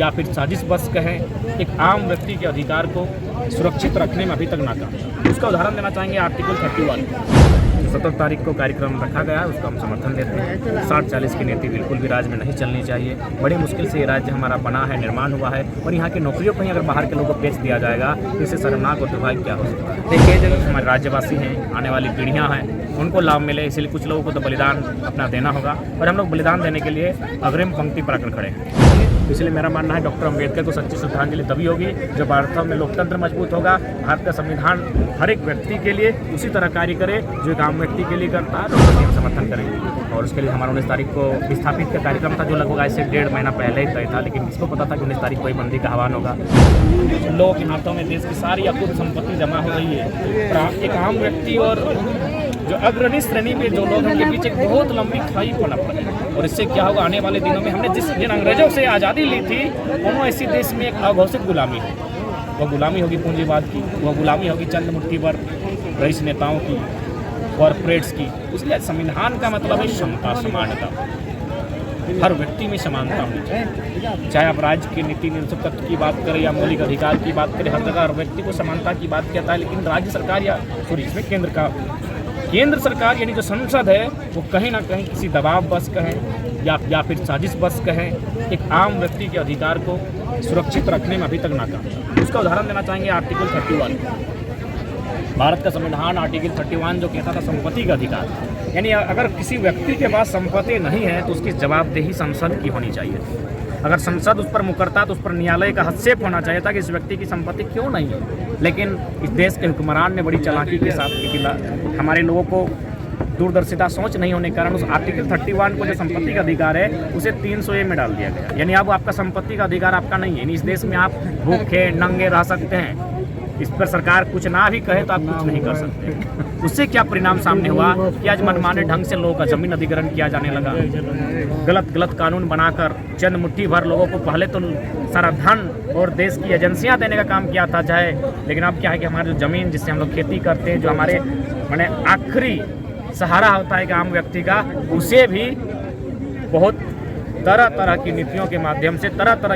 या फिर साजिश बस कहें, एक आम व्यक्ति के अधिकार को सुरक्षित रखने में अभी तक नाकाम। उसका उदाहरण देना चाहेंगे आर्टिकल 31। 17 तारीख को कार्यक्रम रखा गया है, उसका हम समर्थन देते हैं। 60-40 की नीति बिल्कुल भी राज्य में नहीं चलनी चाहिए। बड़ी मुश्किल से ये राज्य हमारा बना है, निर्माण हुआ है, और यहाँ की नौकरियों को ही अगर बाहर के लोगों को बेच दिया जाएगा तो इससे शर्मनाक और दुर्भाग्य क्या हो सकता है। कई जगह हमारे राज्यवासी हैं, आने वाली पीढ़ियाँ हैं, उनको लाभ मिले, इसलिए कुछ लोगों को तो बलिदान अपना देना होगा, और हम लोग बलिदान देने के लिए अग्रिम पंक्ति पर आकर खड़े हैं। इसलिए मेरा मानना है डॉक्टर अम्बेडकर को सच्ची श्रद्धांजलि तभी होगी जब वास्तव में लोकतंत्र मजबूत होगा। भारत का संविधान हर एक व्यक्ति के लिए उसी तरह कार्य करे जो एक आम व्यक्ति के लिए करता है, और हम समर्थन करेंगे। और उसके लिए हमारा 19 तारीख को विस्थापित का कार्यक्रम था, जो लगभग आज से 1.5 महीना पहले ही तय था, लेकिन किसको पता था कि 19 तारीख को ही बंदी का आह्वान होगा। लोगों के हाथों में देश की सारी अपूर्ण संपत्ति जमा हो रही है। एक आम व्यक्ति और जो अग्रणी श्रेणी में जो लोग उनके बीच एक बहुत लंबी खाई पनप रही है। और इससे क्या होगा, आने वाले दिनों में हमने जिन अंग्रेजों से आज़ादी ली थी, उन्होंने इसी देश में एक अघोषित गुलामी है। वह गुलामी होगी पूंजीवाद की, वह गुलामी होगी चंद मुट्ठी भर रईस नेताओं की, कॉरपोरेट्स की। इसलिए संविधान का मतलब है क्षमता, समानता। हर व्यक्ति में समानता होनी चाहिए, चाहे आप राज्य की नीति निरंकुशत्व की बात करें या मौलिक अधिकार की बात करें, हर जगह हर व्यक्ति को समानता की बात कहता है। लेकिन राज्य सरकार या सॉरी इसमें केंद्र सरकार यानी जो संसद है, वो कहीं ना कहीं किसी दबाव बस कहें या फिर साजिश बस कहें, एक आम व्यक्ति के अधिकार को सुरक्षित रखने में अभी तक नाकाम। उसका उदाहरण देना चाहेंगे आर्टिकल 31। भारत का संविधान आर्टिकल 31 जो कहता था संपत्ति का अधिकार, यानी अगर किसी व्यक्ति के पास संपत्ति नहीं है तो उसकी जवाबदेही संसद की होनी चाहिए। अगर संसद उस पर मुकरता तो उस पर न्यायालय का हस्तक्षेप होना चाहिए था कि इस व्यक्ति की संपत्ति क्यों नहीं है। लेकिन इस देश के हुक्मरान ने बड़ी चालाकी के साथ हमारे लोगों को दूरदर्शिता सोच नहीं होने के कारण उस आर्टिकल 31 को जो संपत्ति का अधिकार है उसे 300A में डाल दिया गया। यानी अब आपका संपत्ति का अधिकार आपका नहीं है, यानी इस देश में आप भूखे नंगे रह सकते हैं। इस पर सरकार कुछ ना भी कहे तो आप कुछ नहीं कर सकते। उससे क्या परिणाम सामने हुआ कि आज मनमाने ढंग से लोगों का जमीन अधिग्रहण किया जाने लगा। गलत कानून बनाकर चंद मुट्ठी भर लोगों को पहले तो सारा धन और देश की एजेंसियां देने का काम किया था चाहे, लेकिन अब क्या है कि हमारी जो ज़मीन जिससे हम लोग खेती करते हैं, जो हमारे माने आखिरी सहारा होता है कि आम व्यक्ति का, उसे भी बहुत तरह तरह की नीतियों के माध्यम से, तरह तरह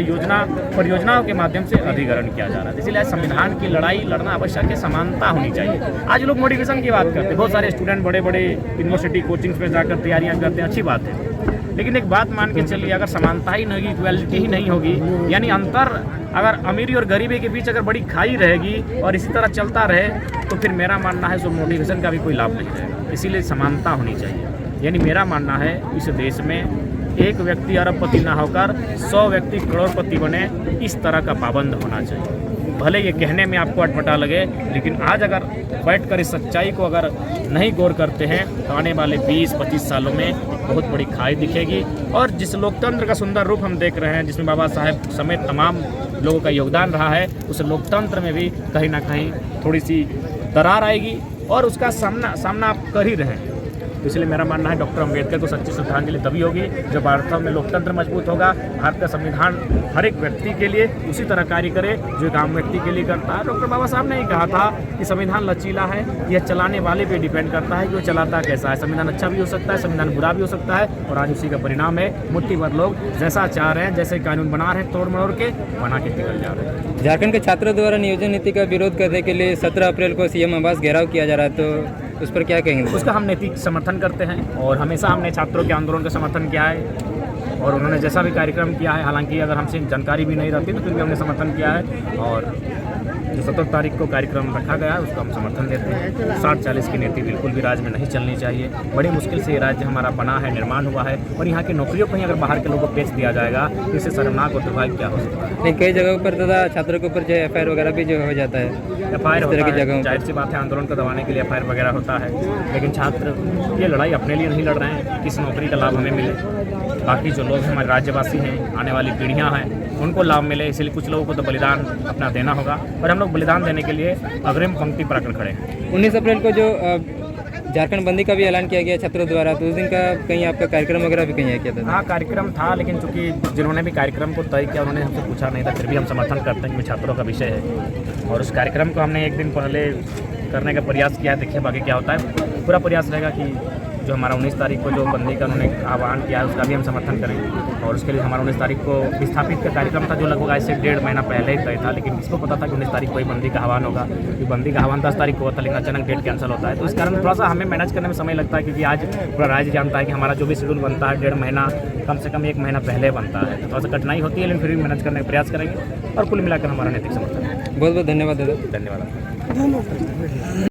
परियोजनाओं के माध्यम से अधिग्रहण किया जा रहा है। इसीलिए संविधान की लड़ाई लड़ना आवश्यक है, समानता होनी चाहिए। आज लोग मोटिवेशन की बात करते हैं, बहुत सारे स्टूडेंट बड़े बड़े यूनिवर्सिटी कोचिंग्स में जाकर तैयारियां करते हैं, अच्छी बात है। लेकिन एक बात मान के चलिए, अगर समानता ही नहीं होगी, इक्वालिटी ही नहीं होगी, यानी अंतर अगर अमीरी और गरीबी के बीच अगर बड़ी खाई रहेगी और इसी तरह चलता रहे, तो फिर मेरा मानना है सो मोटिवेशन का भी कोई लाभ नहीं रहेगा। इसीलिए समानता होनी चाहिए। यानी मेरा मानना है इस देश में एक व्यक्ति अरबपति ना होकर 100 व्यक्ति करोड़पति बने, इस तरह का पाबंद होना चाहिए। भले ये कहने में आपको अटपटा लगे, लेकिन आज अगर बैठकर इस सच्चाई को अगर नहीं गौर करते हैं तो आने वाले 20-25 सालों में बहुत बड़ी खाई दिखेगी। और जिस लोकतंत्र का सुंदर रूप हम देख रहे हैं, जिसमें बाबा साहेब समेत तमाम लोगों का योगदान रहा है, उस लोकतंत्र में भी कहीं ना कहीं थोड़ी सी दरार आएगी, और उसका सामना आप कर ही रहे हैं। तो इसलिए मेरा मानना है डॉक्टर अम्बेडकर को सच्ची श्रद्धांजलि तभी होगी जब वास्तव में लोकतंत्र मजबूत होगा। भारत का संविधान हर एक व्यक्ति के लिए उसी तरह कार्य करे जो एक आम व्यक्ति के लिए करता है। डॉक्टर बाबा साहब ने ही कहा था कि संविधान लचीला है, यह चलाने वाले पे डिपेंड करता है कि वो चलाता कैसा है। संविधान अच्छा भी हो सकता है, संविधान बुरा भी हो सकता है, और आज उसी का परिणाम है मुट्ठी भर लोग जैसा चाह रहे हैं, जैसे कानून बना रहे हैं, तोड़ मरोड़ के बना के निकल जा रहे हैं। झारखंड के छात्रों द्वारा नियोजन नीति का विरोध करने के लिए 17 अप्रैल को सीएम आवास घेराव किया जा रहा है, तो उस पर क्या कहेंगे? उसका हम नैतिक समर्थन करते हैं, और हमेशा हमने छात्रों के आंदोलन का समर्थन किया है, और उन्होंने जैसा भी कार्यक्रम किया है, हालांकि अगर हमसे जानकारी भी नहीं रहती तो फिर भी हमने समर्थन किया है। और जो 17 तारीख को कार्यक्रम रखा गया है, उसका हम समर्थन देते हैं। 60-40 की नीति बिल्कुल भी राज्य में नहीं चलनी चाहिए। बड़ी मुश्किल से ये राज्य हमारा बना है, निर्माण हुआ है, और यहाँ की नौकरियों को ही अगर बाहर के लोगों को बेच दिया जाएगा तो इससे शर्मनाक और दुर्भाग्य क्या हो सकता है। नहीं, कई जगहों पर तथा छात्रों के ऊपर जो FIR वगैरह भी जो हो जाता है, FIR होता है, जाहिर सी बात है, आंदोलन को दबाने के लिए FIR वगैरह होता है। लेकिन छात्र ये लड़ाई अपने लिए नहीं लड़ रहे हैं, किस नौकरी का लाभ हमें मिले, बाकी जो लोग हमारे राज्यवासी हैं, आने वाली पीढ़ियाँ हैं, उनको लाभ मिले, इसलिए कुछ लोगों को तो बलिदान अपना देना होगा, और हम लोग बलिदान देने के लिए अग्रिम पंक्ति पर आकर खड़े हैं। 19 अप्रैल को जो झारखंड बंदी का भी ऐलान किया गया छात्रों द्वारा, तो उस दिन का कहीं आपका कार्यक्रम वगैरह भी कहीं किया था? हाँ, कार्यक्रम था, लेकिन चूंकि जिन्होंने भी कार्यक्रम को तय किया उन्होंने हमसे पूछा नहीं था, फिर भी हम समर्थन करते हैं कि छात्रों का विषय है, और उस कार्यक्रम को हमने एक दिन पहले करने का प्रयास किया है। देखिए बाकी क्या होता है, पूरा प्रयास रहेगा कि जो हमारा 19 तारीख को जो बंदी का उन्होंने आह्वान किया है उसका भी हम समर्थन करेंगे। और उसके लिए हमारा 19 तारीख को विस्थापित का कार्यक्रम था जो लगभग आज से 1.5 महीना पहले ही तय था, लेकिन किसको पता था कि 19 तारीख को ही बंदी का आह्वान होगा, क्योंकि बंदी का आह्वान 10 तारीख को होता, लेकिन अचानक डेट कैंसिल होता है। तो इस कारण थोड़ा सा हमें मैनेज करने में समय लगता है, क्योंकि आज पूरा राज्य जानता है कि हमारा जो भी शेड्यूल बनता है 1.5 महीना कम से कम 1 महीना पहले बनता है। तो थोड़ा सा कठिनाई होती है, लेकिन फिर भी मैनेज करने का प्रयास करेंगे और कुल मिलाकर हमारा नैतिक समर्थन है। बहुत बहुत धन्यवाद दादा। धन्यवाद।